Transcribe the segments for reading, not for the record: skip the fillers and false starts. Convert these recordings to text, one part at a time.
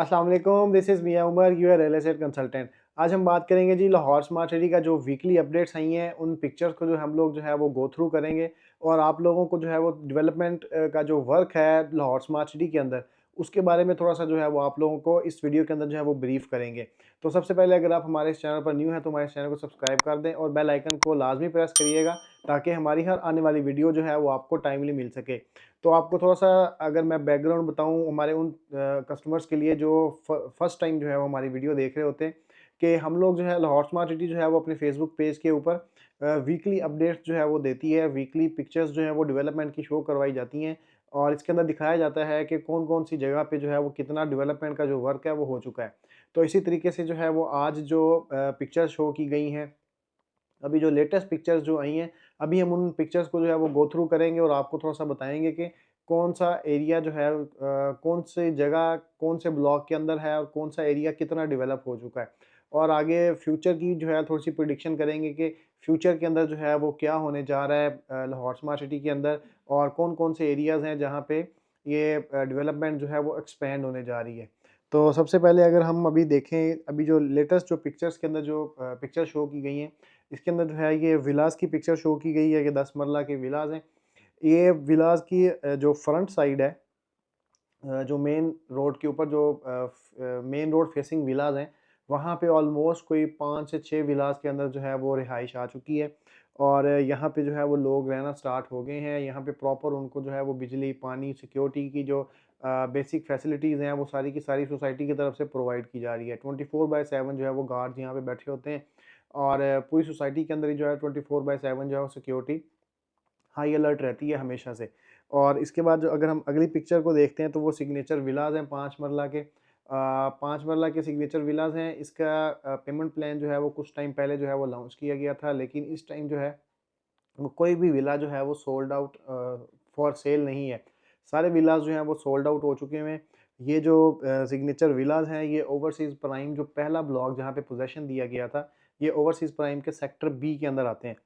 अस्सलाम वालेकुम, this is Miyan Umar, your real estate consultant. आज हम बात करेंगे जी लाहौर स्मार्ट सिटी का जो वीकली अपडेट्स आई हैं, उन पिक्चर्स को जो हम लोग जो है वो गो थ्रू करेंगे और आप लोगों को जो है वो डेवलपमेंट का जो वर्क है लाहौर स्मार्ट सिटी के अंदर, उसके बारे में थोड़ा-सा जो है वो आप लोगों को इस वीडियो के अंदर जो है वो ब्रीफ करेंगे। तो सबसे पहले अगर आप हमारे इस चैनल पर न्यू हैं, तो हमारे इस चैनल को सब्सक्राइब कर दें और बेल आइकन को लाज़मी प्रेस करिएगा, ताकि हमारी हर आने वाली वीडियो जो है वो आपको टाइमली मिल सके। तो आपको थोड़ा-सा अगर मैं बैकग्राउंड बताऊँ हमारे उन कस्टमर्स के लिए जो फर्स्ट टाइम जो है वो हमारी वीडियो देख रहे होते हैं, कि हम लोग जो है लाहौर स्मार्ट सिटी जो है वो अपने फेसबुक पेज के ऊपर वीकली अपडेट्स जो है वो देती है, वीकली पिक्चर्स जो है वो डेवलपमेंट की शो करवाई जाती हैं और इसके अंदर दिखाया जाता है कि कौन-कौन सी जगह पे जो है वो कितना डेवलपमेंट का जो वर्क है वो हो चुका है। तो इसी तरीके से जो है वो आज जो पिक्चर शो की गई हैं, अभी जो लेटेस्ट पिक्चर्स जो आई हैं, अभी हम उन पिक्चर्स को जो है वो गो थ्रू करेंगे और आपको थोड़ा-सा बताएँगे कि कौन-सा एरिया जो है कौन सी जगह, कौन से ब्लॉक के अंदर है और कौन-सा एरिया कितना डेवलप हो चुका है। और आगे फ्यूचर की जो है थोड़ी-सी प्रेडिक्शन करेंगे कि फ्यूचर के अंदर जो है वो क्या होने जा रहा है लाहौर स्मार्ट सिटी के अंदर और कौन-कौन से एरियाज़ हैं जहाँ पे ये डेवलपमेंट जो है वो एक्सपेंड होने जा रही है। तो सबसे पहले अगर हम अभी देखें, अभी जो लेटेस्ट जो पिक्चर्स के अंदर जो पिक्चर शो की गई हैं, इसके अंदर जो है ये विलास की पिक्चर शो की गई है कि 10 मरला के विलास हैं। ये विलास की जो फ्रंट साइड है, जो मेन रोड के ऊपर जो मेन रोड फेसिंग विलास हैं, वहाँ पे ऑलमोस्ट कोई 5 से 6 विलास के अंदर जो है वो रिहाइश आ चुकी है और यहाँ पे जो है वो लोग रहना स्टार्ट हो गए हैं। यहाँ पे प्रॉपर उनको जो है वो बिजली, पानी, सिक्योरिटी की जो बेसिक फैसिलिटीज़ हैं वो सारी की सारी सोसाइटी की तरफ से प्रोवाइड की जा रही है। 24/7 जो है वो गार्ड्स यहाँ पे बैठे होते हैं और पूरी सोसाइटी के अंदर ही जो है 24/7 जो है वो सिक्योरिटी हाई अलर्ट रहती है हमेशा से। और इसके बाद जो अगर हम अगली पिक्चर को देखते हैं, तो वो सिग्नेचर विलाज़ हैं 5 मरला के। 5 मरला के सिग्नेचर विलाज़ हैं। इसका पेमेंट प्लान जो है वो कुछ टाइम पहले जो है वो लॉन्च किया गया था, लेकिन इस टाइम जो है वो कोई भी विला जो है वो सोल्ड आउट फॉर सेल नहीं है। सारे विलाज़ जो हैं वो सोल्ड आउट हो चुके हैं। ये जो सिग्नेचर विलाज़ हैं, ये ओवरसीज़ प्राइम जो पहला ब्लॉक जहाँ पे पोज़ेशन दिया गया था, ये ओवरसीज़ प्राइम के सेक्टर बी के अंदर आते हैं।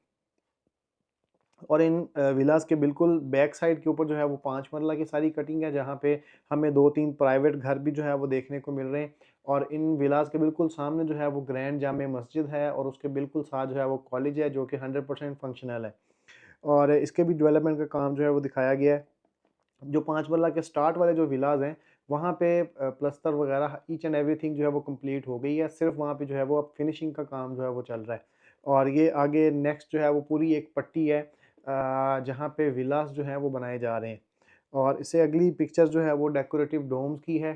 और इन विलास के बिल्कुल बैक साइड के ऊपर जो है वो 5 मरला की सारी कटिंग है, जहाँ पे हमें 2-3 प्राइवेट घर भी जो है वो देखने को मिल रहे हैं। और इन विलास के बिल्कुल सामने जो है वो ग्रैंड जामे मस्जिद है और उसके बिल्कुल साथ जो है वो कॉलेज है, जो कि 100% फंक्शनल है। और इसके भी डेवलपमेंट का काम जो है वो दिखाया गया है। जो 5 मरला के स्टार्ट वाले जो विलाज़ हैं, वहाँ पे प्लस्तर वगैरह ईच एंड एवरीथिंग जो है वो कंप्लीट हो गई है। सिर्फ़ वहाँ पे जो है वो अब फिनिशिंग का काम जो है वो चल रहा है। और ये आगे नेक्स्ट जो है वो पूरी एक पट्टी है जहाँ पे विलास जो हैं वो बनाए जा रहे हैं। और इससे अगली पिक्चर जो है वो डेकोरेटिव डोम्स की है।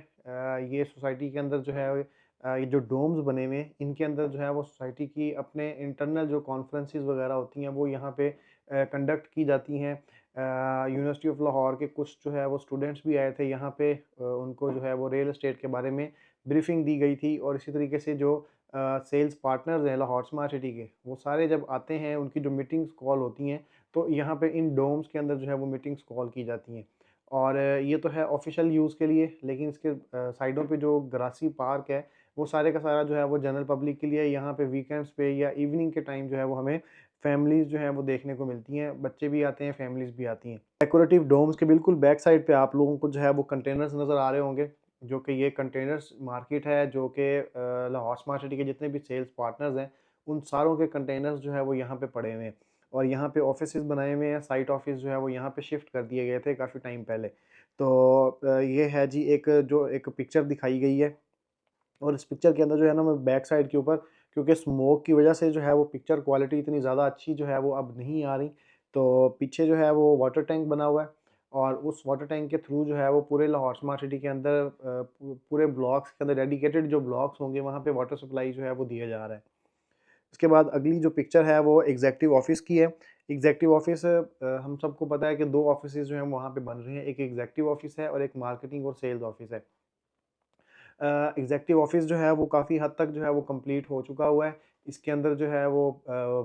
ये सोसाइटी के अंदर जो है ये जो डोम्स बने हुए हैं, इनके अंदर जो है वो सोसाइटी की अपने इंटरनल जो कॉन्फ्रेंसेस वगैरह होती हैं, वो यहाँ पे कंडक्ट की जाती हैं। यूनिवर्सिटी ऑफ लाहौर के कुछ जो है वो स्टूडेंट्स भी आए थे यहाँ पे, उनको जो है वो रियल एस्टेट के बारे में ब्रीफिंग दी गई थी और इसी तरीके से जो सेल्स पार्टनर्स हैं लाहौर स्मार्ट सिटी के, वो सारे जब आते हैं, उनकी जो मीटिंग्स कॉल होती हैं, तो यहाँ पे इन डोम्स के अंदर जो है वो मीटिंग्स कॉल की जाती हैं। और ये तो है ऑफिशियल यूज़ के लिए, लेकिन इसके साइडों पे जो ग्रासी पार्क है, वो सारे का सारा जो है वो जनरल पब्लिक के लिए। यहाँ पे वीकेंड्स पे या इवनिंग के टाइम जो है वो हमें फैमिलीज़ जो हैं वो देखने को मिलती हैं, बच्चे भी आते हैं, फैमिलीज़ भी आती हैं। डेकोरेटिव डोम्स के बिल्कुल बैक साइड पे आप लोगों को जो है वो कंटेनर्स नज़र आ रहे होंगे, जो कि ये कंटेनर्स मार्केट है, जो कि लाहौर स्मार्ट सिटी के जितने भी सेल्स पार्टनर्स हैं, उन सारों के कंटेनर्स जो है वो यहाँ पे पड़े हुए हैं। और यहाँ पे ऑफिसेज़ बनाए हुए हैं, साइट ऑफिस जो है वो यहाँ पे शिफ्ट कर दिए गए थे काफ़ी टाइम पहले। तो ये है जी एक जो एक पिक्चर दिखाई गई है और इस पिक्चर के अंदर जो है ना, मैं बैक साइड के ऊपर, क्योंकि स्मोक की वजह से जो है वो पिक्चर क्वालिटी इतनी ज़्यादा अच्छी जो है वो अब नहीं आ रही। तो पीछे जो है वो वाटर टैंक बना हुआ है और उस वाटर टैंक के थ्रू जो है वो पूरे लाहौर स्मार्ट सिटी के अंदर पूरे ब्लॉक्स के अंदर डेडिकेटेड जो ब्लॉक्स होंगे, वहाँ पे वाटर सप्लाई जो है वो दिया जा रहा है। उसके बाद अगली जो पिक्चर है वो एग्ज़ेक्टिव ऑफ़िस की है। एग्ज़ेक्टिव ऑफ़िस हम सबको पता है कि 2 ऑफ़िसेज़ जो हैं वहाँ पे बन रहे हैं। एक एग्ज़ेक्टिव ऑफ़िस है और एक मार्केटिंग और सेल्स ऑफ़िस है। एग्ज़ेक्टिव ऑफ़िस जो है वो काफ़ी हद तक जो है वो कंप्लीट हो चुका हुआ है। इसके अंदर जो है वो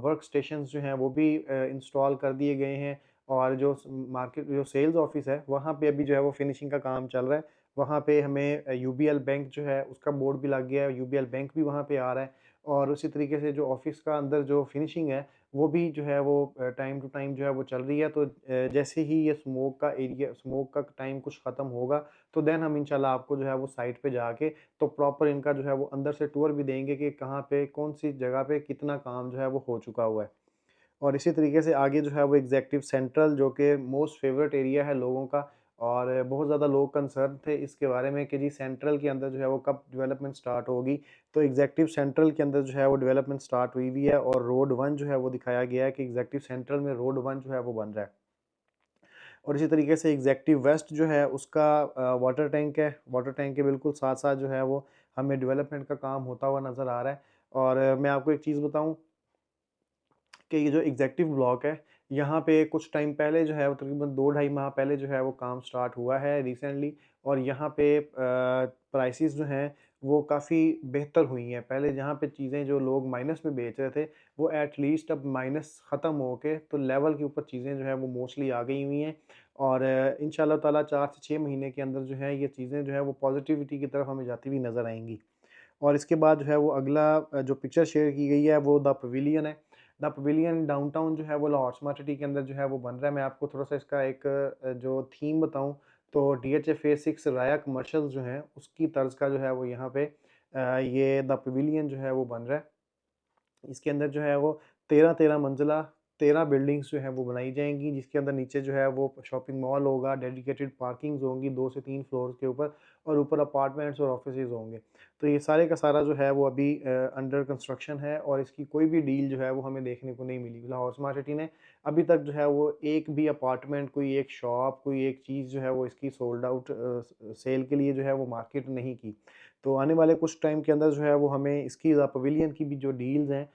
वर्क स्टेशंस जो हैं वो भी इंस्टॉल कर दिए गए हैं और जो मार्केट जो सेल्स ऑफ़िस है, वहाँ पे अभी जो है वो फिनिशिंग का काम चल रहा है। वहाँ पे हमें यूबीएल बैंक जो है उसका बोर्ड भी लग गया है, यूबीएल बैंक भी वहाँ पे आ रहा है और उसी तरीके से जो ऑफ़िस का अंदर जो फिनिशिंग है, वो भी जो है वो टाइम टू टाइम जो है वो चल रही है। तो जैसे ही ये स्मोक का टाइम कुछ ख़त्म होगा, तो देन हम इंशाल्लाह आपको जो है वो साइट पे जाके तो प्रॉपर इनका जो है वो अंदर से टूर भी देंगे कि कहाँ पे, कौन-सी जगह पे कितना काम जो है वो हो चुका हुआ है। और इसी तरीके से आगे जो है वो एग्ज़ेक्टिव सेंट्रल, जो कि मोस्ट फ़ेवरेट एरिया है लोगों का, और बहुत ज़्यादा लोग कंसर्न थे इसके बारे में कि जी सेंट्रल के अंदर जो है वो कब डेवलपमेंट स्टार्ट होगी। तो एग्ज़ेक्टिव सेंट्रल के अंदर जो है वो डेवलपमेंट स्टार्ट हुई हुई है, और रोड 1 जो है वो दिखाया गया है कि एग्ज़ेक्टिव सेंट्रल में रोड 1 जो है वो बन रहा है। और इसी तरीके से एग्ज़ेक्टिव वेस्ट जो है उसका वाटर टैंक है। वाटर टैंक के बिल्कुल साथ-साथ जो है वो हमें डेवलपमेंट का काम होता हुआ नज़र आ रहा है। और मैं आपको एक चीज़ बताऊँ कि ये जो एग्ज़ेक्टिव ब्लॉक है, यहाँ पे कुछ टाइम पहले जो है वो तकरीबन 2 ढाई माह पहले जो है वो काम स्टार्ट हुआ है रिसेंटली। और यहाँ पे प्राइसेज़ जो हैं वो काफ़ी बेहतर हुई हैं। पहले जहाँ पे चीज़ें जो लोग माइनस में बेच रहे थे, वो एट लीस्ट अब माइनस ख़त्म होके तो लेवल के ऊपर चीज़ें जो हैं वो मोस्टली आ गई हुई हैं। और इंशाअल्लाह ताला 4 से 6 महीने के अंदर जो है ये चीज़ें जो है वो पॉज़िटिविटी की तरफ हमें जाती हुई नज़र आएँगी। और इसके बाद जो है वो अगला जो पिक्चर शेयर की गई है वो द पवेलियन है। द पवेलियन डाउनटाउन जो है वो लाहौर स्मार्ट सिटी के अंदर जो है वो बन रहा है। मैं आपको थोड़ा-सा इसका एक जो थीम बताऊँ, तो डीएचए फेज़ 6 राया कमर्शियल्स जो हैं उसकी तर्ज का जो है वो यहाँ पे ये द पवेलियन जो है वो बन रहा है। इसके अंदर जो है वो 13-13 मंजिला 13 बिल्डिंग्स जो हैं वो बनाई जाएँगी, जिसके अंदर नीचे जो है वो शॉपिंग मॉल होगा, डेडिकेटेड पार्किंग्स होंगी 2 से 3 फ्लोर्स के ऊपर, और ऊपर अपार्टमेंट्स और ऑफिसेज़ होंगे। तो ये सारे का सारा जो है वो अभी अंडर कंस्ट्रक्शन है, और इसकी कोई भी डील जो है वो हमें देखने को नहीं मिली। लाहौर स्मार्ट सिटी ने अभी तक जो है वो एक भी अपार्टमेंट, कोई एक शॉप, कोई एक चीज़ जो है वो इसकी सोल्ड आउट सेल के लिए जो है वो मार्केट नहीं की। तो आने वाले कुछ टाइम के अंदर जो है वो हमें इसकी द पवेलियन की भी जो डील्स हैं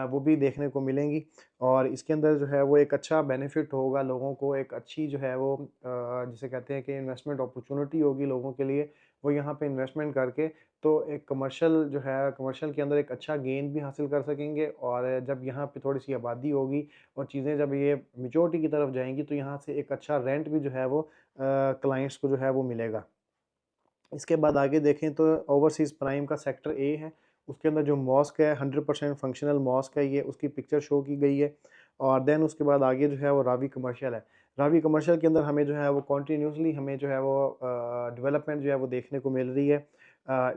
वो भी देखने को मिलेंगी। और इसके अंदर जो है वो एक अच्छा बेनिफिट होगा लोगों को, एक अच्छी जो है वो जिसे कहते हैं कि इन्वेस्टमेंट अपॉर्चुनिटी होगी लोगों के लिए। वो यहाँ पे इन्वेस्टमेंट करके तो एक कमर्शियल जो है, कमर्शियल के अंदर एक अच्छा गेन भी हासिल कर सकेंगे। और जब यहाँ पे थोड़ी-सी आबादी होगी और चीज़ें जब ये मैच्योरिटी की तरफ जाएँगी, तो यहाँ से एक अच्छा रेंट भी जो है वो क्लाइंट्स को जो है वो मिलेगा। इसके बाद आगे देखें तो ओवरसीज़ प्राइम का सेक्टर ए है, उसके अंदर जो मॉस्क है 100% फंक्शनल मॉस्क है, ये उसकी पिक्चर शो की गई है। और देन उसके बाद आगे जो है वो रावी कमर्शियल है। रावी कमर्शियल के अंदर हमें जो है वो कंटिन्यूअसली हमें जो है वो डेवलपमेंट जो है वो देखने को मिल रही है।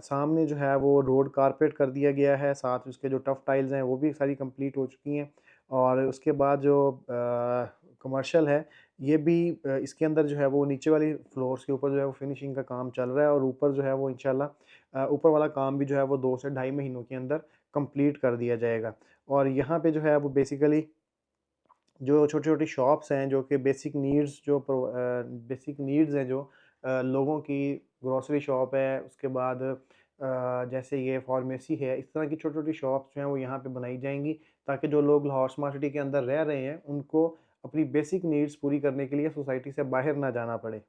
सामने जो है वो रोड कारपेट कर दिया गया है, साथ उसके जो टफ टाइल्स हैं वो भी सारी कंप्लीट हो चुकी हैं। और उसके बाद जो कमर्शियल है, ये भी इसके अंदर जो है वो नीचे वाली फ्लोर्स के ऊपर जो है वो फिनिशिंग का काम चल रहा है, और ऊपर जो है वो इंशाल्लाह ऊपर वाला काम भी जो है वो 2 से ढाई महीनों के अंदर कंप्लीट कर दिया जाएगा। और यहाँ पे जो है वो बेसिकली जो छोटी-छोटी शॉप्स हैं जो कि बेसिक नीड्स हैं जो लोगों की, ग्रोसरी शॉप है, उसके बाद जैसे ये फार्मेसी है, इस तरह की छोटी-छोटी शॉप्स जो हैं वो यहाँ पे बनाई जाएँगी, ताकि जो लोग लाहौर स्मार्ट सिटी के अंदर रह रहे हैं, उनको अपनी बेसिक नीड्स पूरी करने के लिए सोसाइटी से बाहर ना जाना पड़े।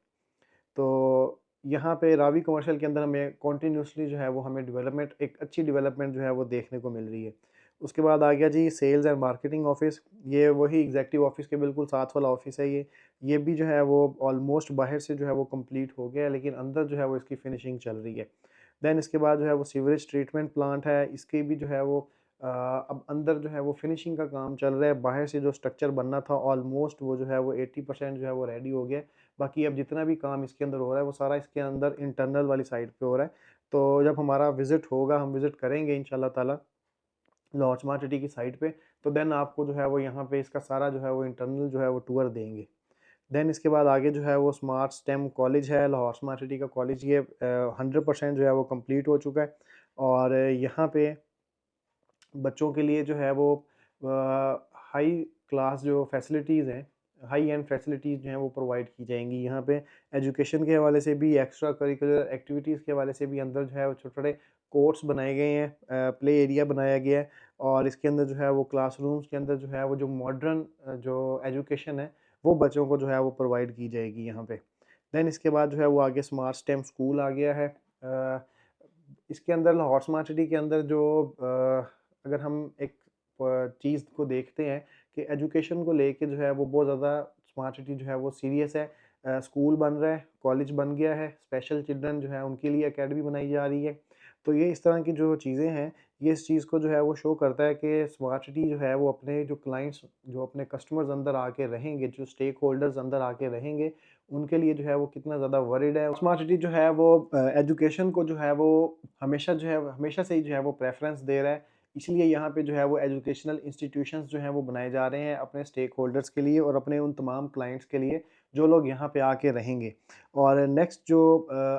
तो यहाँ पे रावी कमर्शियल के अंदर हमें कंटिन्यूअसली जो है वो हमें डेवलपमेंट, एक अच्छी डेवलपमेंट जो है वो देखने को मिल रही है। उसके बाद आ गया जी सेल्स एंड मार्केटिंग ऑफिस, ये वही एग्ज़ेक्टिव ऑफिस के बिल्कुल साथ वाला ऑफिस है ये। ये भी जो है वो ऑलमोस्ट बाहर से जो है वो कंप्लीट हो गया है, लेकिन अंदर जो है वो इसकी फिनिशिंग चल रही है। देन इसके बाद जो है वो सीवरेज ट्रीटमेंट प्लांट है, इसकी भी जो है वो अब अंदर जो है वो फिनिशिंग का काम चल रहा है। बाहर से जो स्ट्रक्चर बनना था ऑलमोस्ट वो जो है वो 80% जो है वो रेडी हो गया है। बाकी अब जितना भी काम इसके अंदर हो रहा है वो सारा इसके अंदर इंटरनल वाली साइड पे हो रहा है। तो जब हमारा विज़िट होगा, हम विज़िट करेंगे इंशाल्लाह ताला लाहौर स्मार्ट सिटी की साइट पे, तो देन आपको जो है वो यहाँ पे इसका सारा जो है वो इंटरनल जो है वो टूर देंगे। देन इसके बाद आगे जो है वो स्मार्ट स्टेम कॉलेज है, लाहौर स्मार्ट सिटी का कॉलेज, ये 100% जो है वो कंप्लीट हो चुका है। और यहाँ पे बच्चों के लिए जो है वो हाई क्लास जो फैसिलिटीज़ हैं, हाई एंड फैसिलिटीज़ जो हैं वो प्रोवाइड की जाएँगी। यहाँ पे एजुकेशन के हवाले से भी, एक्स्ट्रा करिकुलर एक्टिविटीज़ के हवाले से भी अंदर जो है वो छोटे-छोटे कोर्ट्स बनाए गए हैं, प्ले एरिया बनाया गया है। और इसके अंदर जो है वो क्लासरूम्स के अंदर जो है वो जो मॉडर्न जो एजुकेशन है, वो बच्चों को जो है वो प्रोवाइड की जाएगी यहाँ पे। देन इसके बाद जो है वो आगे स्मार्ट स्टेम स्कूल आ गया है। इसके अंदर लाहौर स्मार्ट सिटी के अंदर जो अगर हम एक चीज़ को देखते हैं कि एजुकेशन को लेके जो है वो बहुत ज़्यादा स्मार्ट सिटी जो है वो सीरियस है। स्कूल बन रहा है, कॉलेज बन गया है, स्पेशल चिल्ड्रन जो है उनके लिए अकेडमी बनाई जा रही है। तो ये इस तरह की जो चीज़ें हैं, ये इस चीज़ को जो है वो शो करता है कि स्मार्ट सिटी जो है वो अपने जो क्लाइंट्स, जो अपने कस्टमर्स अंदर आके रहेंगे, जो स्टेक होल्डर्स अंदर आके रहेंगे, उनके लिए जो है वो कितना ज़्यादा वरीड है। स्मार्ट सिटी जो है वो एजुकेशन को जो है वो हमेशा से ही जो है वो प्रेफ़रेंस दे रहा है। इसलिए यहाँ पे जो है वो एजुकेशनल इंस्टीट्यूशंस जो हैं वो बनाए जा रहे हैं अपने स्टेक होल्डर्स के लिए और अपने उन तमाम क्लाइंट्स के लिए जो लोग यहाँ पे आके रहेंगे। और नेक्स्ट जो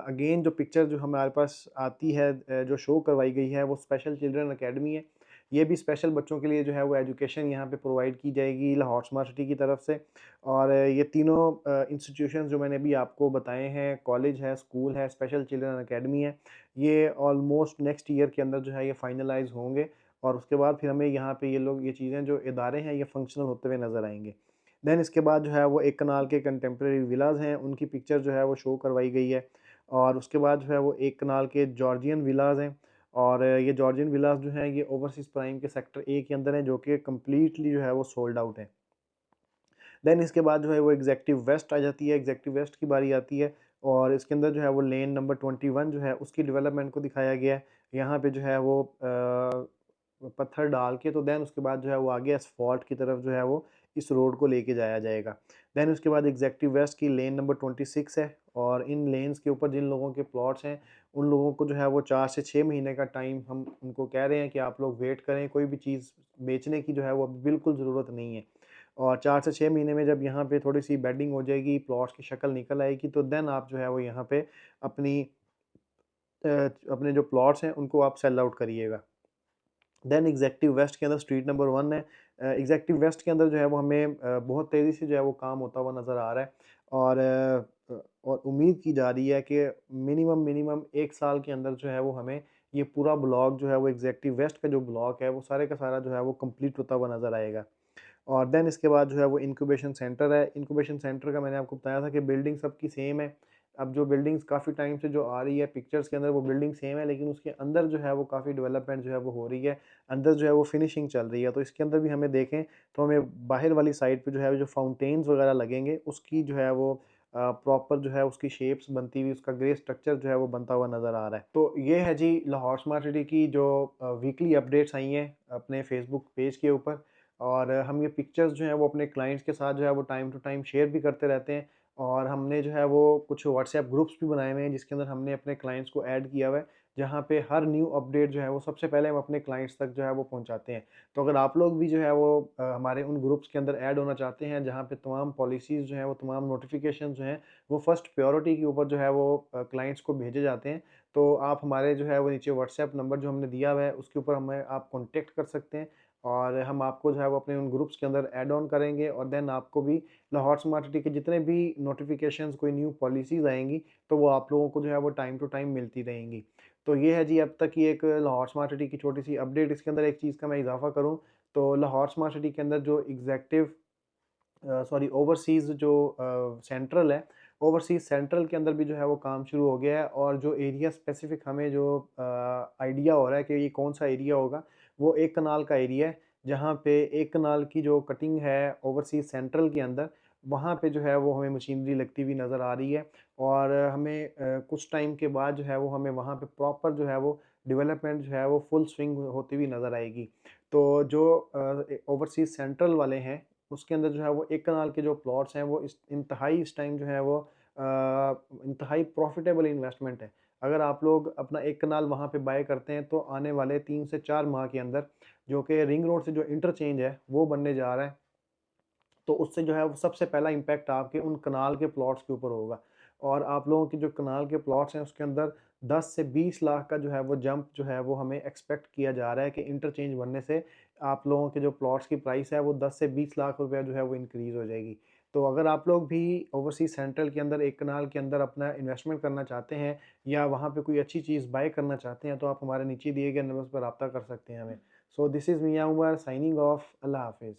अगेन जो पिक्चर जो हमारे पास आती है, जो शो करवाई गई है, वो स्पेशल चिल्ड्रन अकेडमी है। ये भी स्पेशल बच्चों के लिए जो है वो एजुकेशन यहाँ पे प्रोवाइड की जाएगी लाहौर स्मार्ट सिटी की तरफ से। और ये तीनों इंस्टीट्यूशंस जो मैंने अभी आपको बताए हैं, कॉलेज है, स्कूल है, स्पेशल चिल्ड्रन अकेडमी है, ये ऑलमोस्ट नेक्स्ट ईयर के अंदर जो है ये फाइनलाइज होंगे। और उसके बाद फिर हमें यहाँ पे ये चीज़ें जो इदारे हैं ये फंक्शनल होते हुए नज़र आएंगे। देन इसके बाद जो है वो एक कनाल के कंटेम्प्रेरी विलाज हैं, उनकी पिक्चर जो है वो शो करवाई गई है। और उसके बाद जो है वो एक कनाल के जॉर्जियन विलाज हैं। और ये जॉर्जियन विलास जो हैं ये ओवरसीज़ प्राइम के सेक्टर ए के अंदर हैं, जो कि कम्प्लीटली जो है वो सोल्ड आउट है। देन इसके बाद जो है वो एग्जेक्टिव वेस्ट आ जाती है, एग्जेक्टिव वेस्ट की बारी आती है। और इसके अंदर जो है वो लेन नंबर 21 जो है उसकी डेवलपमेंट को दिखाया गया है। यहाँ पे जो है वो पत्थर डाल के, तो देन उसके बाद जो है वो आगे एसफॉल्ट की तरफ जो है वो इस रोड को लेके जाया जाएगा। देन उसके बाद एग्जेक्टिव वेस्ट की लेन नंबर 26 है। और इन लेन्स के ऊपर जिन लोगों के प्लॉट्स हैं, उन लोगों को जो है वो 4 से 6 महीने का टाइम हम उनको कह रहे हैं कि आप लोग वेट करें, कोई भी चीज़ बेचने की जो है वो अभी बिल्कुल ज़रूरत नहीं है। और 4 से 6 महीने में जब यहाँ पे थोड़ी-सी बेडिंग हो जाएगी, प्लॉट्स की शक्ल निकल आएगी, तो देन आप जो है वो यहाँ पे अपनी अपने जो प्लॉट्स हैं उनको आप सेल आउट करिएगा। देन एग्जेक्टिव वेस्ट के अंदर स्ट्रीट नंबर 1 है। एग्जेक्टिव वेस्ट के अंदर जो है वो हमें बहुत तेज़ी से जो है वो काम होता हुआ नज़र आ रहा है। और और उम्मीद की जा रही है कि मिनिमम 1 साल के अंदर जो है वो हमें ये पूरा ब्लॉक जो है वो एग्जेक्टिव वेस्ट का जो ब्लॉक है वो सारे का सारा जो है वो कंप्लीट होता हुआ नज़र आएगा। और देन इसके बाद जो है वो इंक्यूबेशन सेंटर है। इंक्यूबेशन सेंटर का मैंने आपको बताया था कि बिल्डिंग सबकी सेम है। अब जो बिल्डिंग्स काफ़ी टाइम से जो आ रही है पिक्चर्स के अंदर, वो बिल्डिंग सेम है, लेकिन उसके अंदर जो है वो काफ़ी डेवलपमेंट जो है वो हो रही है। अंदर जो है वो फिनिशिंग चल रही है। तो इसके अंदर भी हमें देखें तो हमें बाहर वाली साइड पे जो है जो फाउंटेन्स वगैरह लगेंगे, उसकी जो है वो प्रॉपर जो है उसकी शेप्स बनती हुई, उसका ग्रे स्ट्रक्चर जो है वो बनता हुआ नज़र आ रहा है। तो ये है जी लाहौर स्मार्ट सिटी की जो वीकली अपडेट्स आई हैं अपने फेसबुक पेज के ऊपर। और हम ये पिक्चर्स जो हैं वो अपने क्लाइंट्स के साथ जो है वो टाइम टू टाइम शेयर भी करते रहते हैं। और हमने जो है वो कुछ व्हाट्सएप ग्रुप्स भी बनाए हुए हैं, जिसके अंदर हमने अपने क्लाइंट्स को ऐड किया हुआ है, जहाँ पे हर न्यू अपडेट जो है वो सबसे पहले हम अपने क्लाइंट्स तक जो है वो पहुँचाते हैं। तो अगर आप लोग भी जो है वो हमारे उन ग्रुप्स के अंदर ऐड होना चाहते हैं, जहाँ पे तमाम पॉलिसीज़ जो हैं वो तमाम नोटिफिकेशन जो हैं वो फर्स्ट प्रायोरिटी के ऊपर जो है वो क्लाइंट्स को भेजे जाते हैं, तो आप हमारे जो है वो नीचे व्हाट्सएप नंबर जो हमने दिया हुआ है उसके ऊपर हमें आप कॉन्टेक्ट कर सकते हैं। और हम आपको जो है वो अपने उन ग्रुप्स के अंदर ऐड ऑन करेंगे। और देन आपको भी लाहौर स्मार्ट सिटी के जितने भी नोटिफिकेशंस, कोई न्यू पॉलिसीज़ आएँगी, तो वो आप लोगों को जो है वो टाइम टू टाइम मिलती रहेंगी। तो ये है जी अब तक की एक लाहौर स्मार्ट सिटी की छोटी-सी अपडेट। इसके अंदर एक चीज़ का मैं इज़ाफ़ा करूँ, तो लाहौर स्मार्ट सिटी के अंदर जो एग्ज़ेक्टिव ओवरसीज़ जो सेंट्रल है, ओवरसीज़ सेंट्रल के अंदर भी जो है वो काम शुरू हो गया है। और जो एरिया स्पेसिफ़िक हमें जो आइडिया हो रहा है कि ये कौन-सा एरिया होगा, वो एक कनाल का एरिया है, जहाँ पे एक कनाल की जो कटिंग है ओवरसीज़ सेंट्रल के अंदर, वहाँ पे जो है वो हमें मशीनरी लगती हुई नज़र आ रही है। और हमें कुछ टाइम के बाद जो है वो हमें वहाँ पे प्रॉपर जो है वो डेवलपमेंट जो है वो फुल स्विंग होती हुई नज़र आएगी। तो जो ओवरसीज़ सेंट्रल वाले हैं, उसके अंदर जो है वो एक कनाल के जो प्लॉट्स हैं वो इस टाइम जो है वो इंतहाई प्रॉफिटेबल इन्वेस्टमेंट है। अगर आप लोग अपना एक कनाल वहाँ पे बाय करते हैं, तो आने वाले 3 से 4 माह के अंदर, जो कि रिंग रोड से जो इंटरचेंज है वो बनने जा रहा है, तो उससे जो है वो सबसे पहला इम्पैक्ट आपके उन कनाल के प्लॉट्स के ऊपर होगा। और आप लोगों के जो कनाल के प्लॉट्स हैं उसके अंदर 10 से 20 लाख का जो है वो जंप जो है वो हमें एक्सपेक्ट किया जा रहा है कि इंटरचेंज बनने से आप लोगों के जो प्लॉट्स की प्राइस है वो 10 से 20 लाख रुपया जो है वो इंक्रीज़ हो जाएगी। तो अगर आप लोग भी ओवरसीज़ सेंट्रल के अंदर एक कनाल के अंदर अपना इन्वेस्टमेंट करना चाहते हैं, या वहाँ पे कोई अच्छी चीज़ बाय करना चाहते हैं, तो आप हमारे नीचे दिए गए नंबर्स पर राब्ता कर सकते हैं हमें। So this is Miyan Umar signing off. Allah हाफ़िज़।